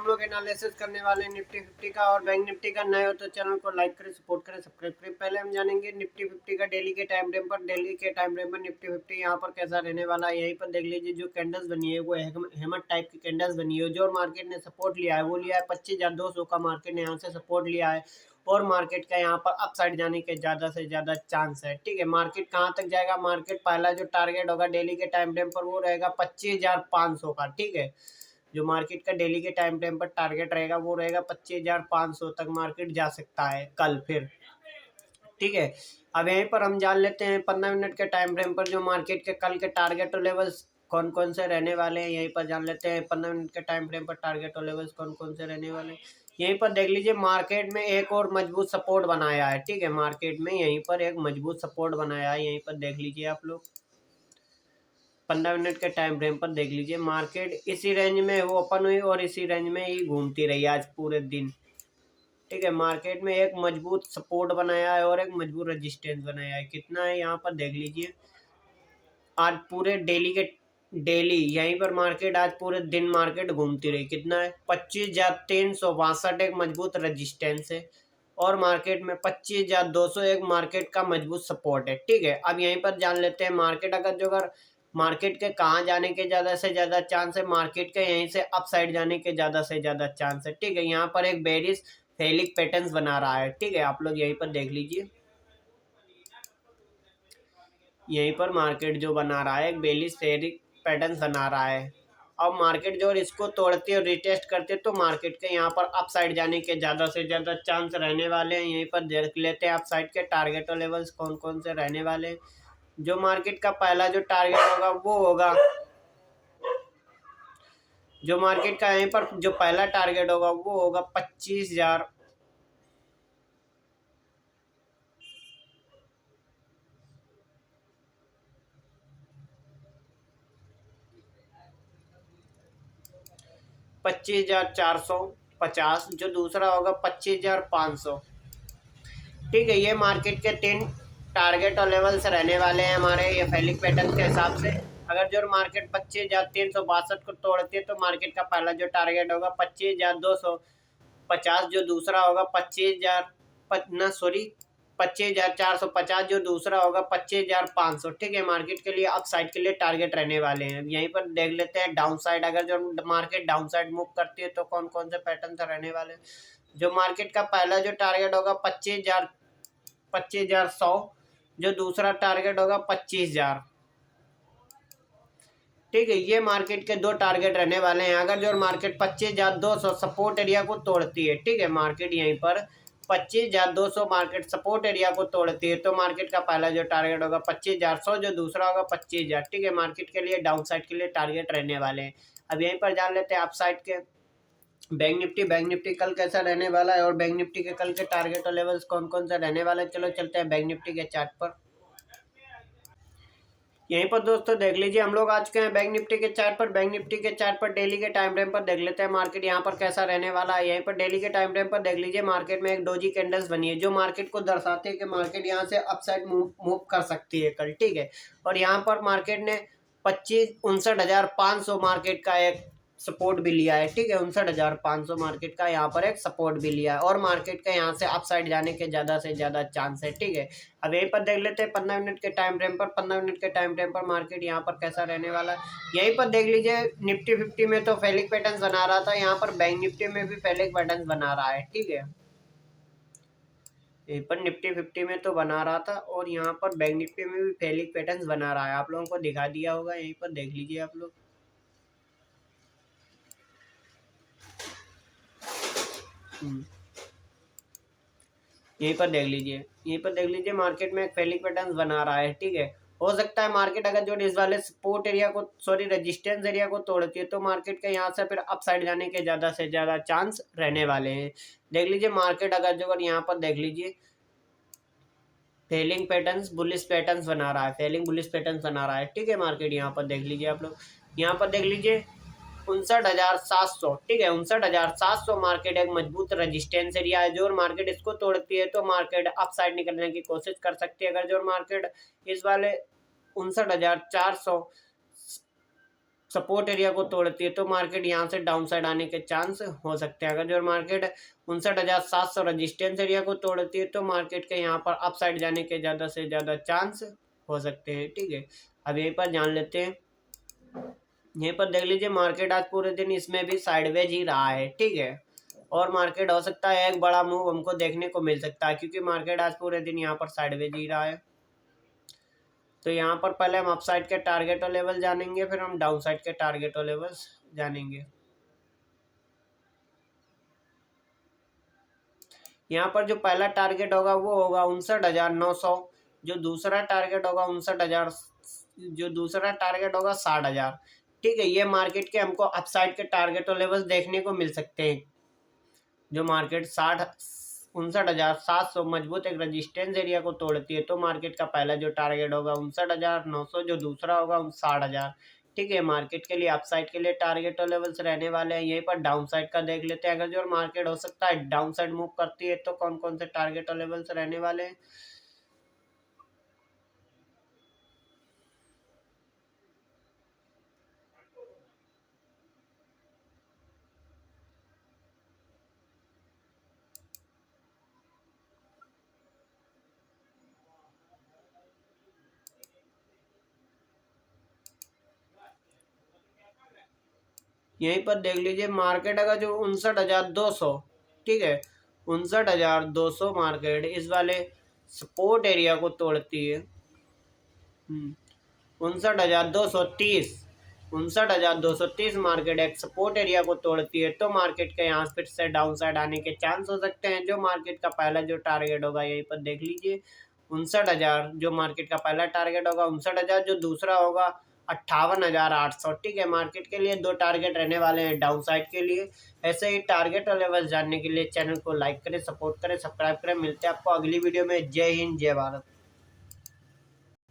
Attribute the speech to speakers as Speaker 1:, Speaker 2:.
Speaker 1: लोग एनालिसिस करने वाले हैं निफ्टी 50 का। और बैंक निफ्टी का नए हो तो चैनल को लाइक करें, सपोर्ट करें, सब्सक्राइब करें। पहले हम जानेंगे निफ्टी 50 का डेली के टाइम फ्रेम पर। डेली के टाइम फ्रेम पर निफ्टी 50 यहाँ पर कैसा रहने वाला है, यहीं पर देख लीजिए। जो कैंडल्स बनी है वो हेमर टाइप की कैंडल्स बनी है। जो मार्केट ने सपोर्ट लिया है वो लिया है 25,200 का। मार्केट ने यहाँ से सपोर्ट लिया है और मार्केट का यहाँ पर अपसाइड जाने के ज़्यादा से ज़्यादा चांस है। ठीक है, मार्केट कहाँ तक जाएगा, मार्केट पहला जो टारगेट होगा डेली के टाइम फ्रेम पर वो रहेगा 25,500 का। ठीक है, जो मार्केट का डेली के टाइम फ्रेम पर टारगेट रहेगा वो रहेगा 25,500 तक मार्केट जा सकता है कल फिर। ठीक है, अब यहीं पर हम जान लेते हैं 15 मिनट के टाइम फ्रेम पर जो मार्केट के कल के टारगेट और लेवल्स कौन कौन से रहने वाले हैं। यहीं पर जान लेते हैं 15 मिनट के टाइम फ्रेम पर टारगेट और लेवल्स कौन कौन से रहने वाले हैं। यहीं पर देख लीजिए, मार्केट में एक और मजबूत सपोर्ट बनाया है। ठीक है, मार्केट में यहीं पर एक मजबूत सपोर्ट बनाया है। यहीं पर देख लीजिए आप लोग 15 मिनट के टाइम फ्रेम पर देख लीजिए, मार्केट इसी रेंज में वो ओपन हुई और इसी रेंज में ही घूमती रही आज पूरे दिन। ठीक है, मार्केट में एक मजबूत सपोर्ट बनाया है और एक मजबूत रेजिस्टेंस बनाया है। कितना है यहाँ पर देख लीजिए, आज पूरे डेली यहीं पर मार्केट आज पूरे दिन मार्केट घूमती रही। कितना है 25,362 एक मजबूत रेजिस्टेंस है और मार्केट में 25,200 एक मार्केट का मजबूत सपोर्ट है। ठीक है, अब यहीं पर जान लेते हैं मार्केट अगर मार्केट के कहाँ जाने के ज़्यादा से ज़्यादा चांस है। मार्केट के यहीं से अपसाइड जाने के ज़्यादा से ज़्यादा चांस है। ठीक है, यहाँ पर एक बेरिश फेलिक पैटर्न्स बना रहा है। ठीक है, आप लोग यहीं पर देख लीजिए, यहीं पर मार्केट जो बना रहा है एक बेरिश फेलिक पैटर्न्स बना रहा है। अब मार्केट जो इसको तोड़ती है और रिटेस्ट करते हैं तो मार्केट के यहाँ पर अपसाइड जाने के ज़्यादा से ज़्यादा चांस रहने वाले हैं। यहीं पर देख लेते हैं अपसाइड के टारगेट और लेवल्स कौन कौन से रहने वाले हैं। जो मार्केट का पहला जो टारगेट होगा वो होगा, जो मार्केट का यहीं पर जो पहला टारगेट होगा वो होगा 25,000 25,450। जो दूसरा होगा 25,500। ठीक है, ये मार्केट के 3 टारगेट और लेवल्स रहने वाले हैं हमारे ये फेलिक पैटर्न के हिसाब से। अगर जो मार्केट 25,362 को तोड़ती है तो मार्केट का पहला जो टारगेट होगा 25,250। जो दूसरा होगा 25,450। जो दूसरा होगा 25,500। ठीक है, मार्केट के लिए अप साइड के लिए टारगेट रहने वाले हैं। यहीं पर देख लेते हैं डाउन साइड, अगर जो मार्केट डाउन साइड मूव करती है तो कौन कौन से पैटर्न रहने वाले हैं। जो मार्केट का पहला जो टारगेट होगा 25,100। जो दूसरा टारगेट होगा 25,000। ठीक है, ये मार्केट के 2 टारगेट रहने वाले हैं। अगर जो मार्केट 25,200 सपोर्ट एरिया को तोड़ती है, ठीक है, मार्केट यहीं पर 25,200 मार्केट सपोर्ट एरिया को तोड़ती है तो मार्केट का पहला जो टारगेट होगा 25,100। जो दूसरा होगा 25,000। ठीक है, मार्केट के लिए डाउन साइड के लिए टारगेट रहने वाले हैं। अब यहीं पर जान लेते हैं अप साइड के बैंक निफ्टी कल कैसा रहने वाला है और बैंक निफ्टी के कल के टारगेट और लेवल्स कौन कौन सा रहने वाला है। चलो चलते हैं बैंक निफ्टी के चार्ट पर। यहीं पर दोस्तों देख लीजिए, हम लोग आ चुके हैं बैंक निफ्टी के चार्ट पर। बैंक निफ्टी के चार्ट पर डेली के टाइम फ्रेम पर देख लेते हैं मार्केट यहाँ पर कैसा रहने वाला है। यहीं पर डेली के टाइम फ्रेम पर देख लीजिए, मार्केट में एक डोजी कैंडल्स बनी है जो मार्केट को दर्शाती है कि मार्केट यहाँ से अपसाइड मूव कर सकती है कल। ठीक है, और यहाँ पर मार्केट ने 59,500 मार्केट का एक सपोर्ट भी लिया है। ठीक है, 59,500 मार्केट का यहाँ पर एक सपोर्ट भी लिया है और मार्केट का यहाँ से अपसाइड जाने के ज़्यादा से ज़्यादा चांस है। ठीक है, अब यहीं पर देख लेते हैं 15 मिनट के टाइम फ्रेम पर। 15 मिनट के टाइम फ्रेम पर मार्केट यहाँ पर कैसा रहने वाला है। यहीं पर देख लीजिए, निफ्टी 50 में तो फेलिक पैटर्न बना रहा था, यहाँ पर बैंक निफ्टी में भी फेलिक पैटर्न बना रहा है। ठीक है, यहीं पर निफ्टी 50 में तो बना रहा था और यहाँ पर बैंक निफ्टी में भी फेलिक पैटर्न बना रहा है। आप लोगों को दिखा दिया होगा, यहीं पर देख लीजिए आप लोग। यहीं पर देख लीजिए, यहीं पर देख लीजिए, मार्केट में एक फेलिक पैटर्न बना रहा है। ठीक है, हो सकता है मार्केट अगर जो इस वाले सपोर्ट एरिया को रेजिस्टेंस एरिया को तोड़ती है तो मार्केट के यहाँ से फिर अपसाइड जाने के ज़्यादा से ज़्यादा चांस रहने वाले हैं। देख लीजिए, मार्केट अगर जो यहाँ पर देख लीजिए फेलिंग पैटर्न्स बुलिश पैटर्न्स बना रहा है, फेलिंग बुलिश पैटर्न्स बना रहा है। ठीक है, मार्केट यहाँ पर देख लीजिए आप लोग, यहाँ पर देख लीजिए 59,700। ठीक है, 59,700 मार्केट एक मजबूत रेजिस्टेंस एरिया है। जो मार्केट इसको तोड़ती है तो मार्केट अपसाइड निकलने की कोशिश कर सकती है। अगर जो मार्केट इस वाले 59,400 सपोर्ट एरिया को तोड़ती है तो मार्केट यहाँ से डाउन साइड आने के चांस हो सकते हैं। अगर जो मार्केट 59,700 रजिस्टेंस एरिया को तोड़ती है तो मार्केट के यहाँ पर अप साइड जाने के ज़्यादा से ज़्यादा चांस हो सकते हैं। ठीक है, अब यहीं पर जान लेते हैं। यहीं पर देख लीजिए मार्केट आज पूरे दिन इसमें भी साइडवेज ही रहा है। ठीक है, और मार्केट हो सकता है एक बड़ा मूव हमको देखने को मिल सकता है, क्योंकि मार्केट आज पूरे दिन यहाँ पर साइडवेज ही रहा है। तो यहाँ पर पहले हम अपसाइड के टारगेट और लेवल जानेंगे, फिर हम डाउन साइड के टारगेट और लेवल्स जानेंगे। यहाँ पर जो पहला टारगेट होगा वो होगा 59,900। जो दूसरा टारगेट होगा 59,000। जो दूसरा टारगेट होगा 60,000। ठीक है, ये मार्केट के हमको अपसाइड के टारगेट और लेवल्स देखने को मिल सकते हैं। जो मार्केट 59,700 मजबूत एक रेजिस्टेंस एरिया को तोड़ती है तो मार्केट का पहला जो टारगेट होगा 59,900, जो दूसरा होगा 60,000। ठीक है, मार्केट के लिए अपसाइड के लिए टारगेट और लेवल्स रहने वाले हैं। यहीं पर डाउन साइड का देख लेते हैं। अगर जो मार्केट हो सकता है डाउन साइड मूव करती है तो कौन कौन से टारगेट और लेवल्स रहने वाले हैं। यहीं पर देख लीजिए मार्केट अगर जो 59,200, ठीक है, 59,200 मार्केट इस वाले सपोर्ट एरिया को तोड़ती है। 59,230, 59,230 मार्केट एक सपोर्ट एरिया को तोड़ती है तो मार्केट के यहाँ फिर से डाउन साइड आने के चांस हो सकते हैं। जो मार्केट का पहला जो टारगेट होगा यहीं पर देख लीजिए 59,000। जो मार्केट का पहला टारगेट होगा 59,000, जो दूसरा होगा 58,800। ठीक है, मार्केट के लिए दो टारगेट रहने वाले हैं डाउन साइड के लिए। ऐसे ही टारगेट और लेवल जानने के लिए चैनल को लाइक करें, सपोर्ट करें, सब्सक्राइब करें। मिलते हैं आपको अगली वीडियो में। जय हिंद, जय भारत।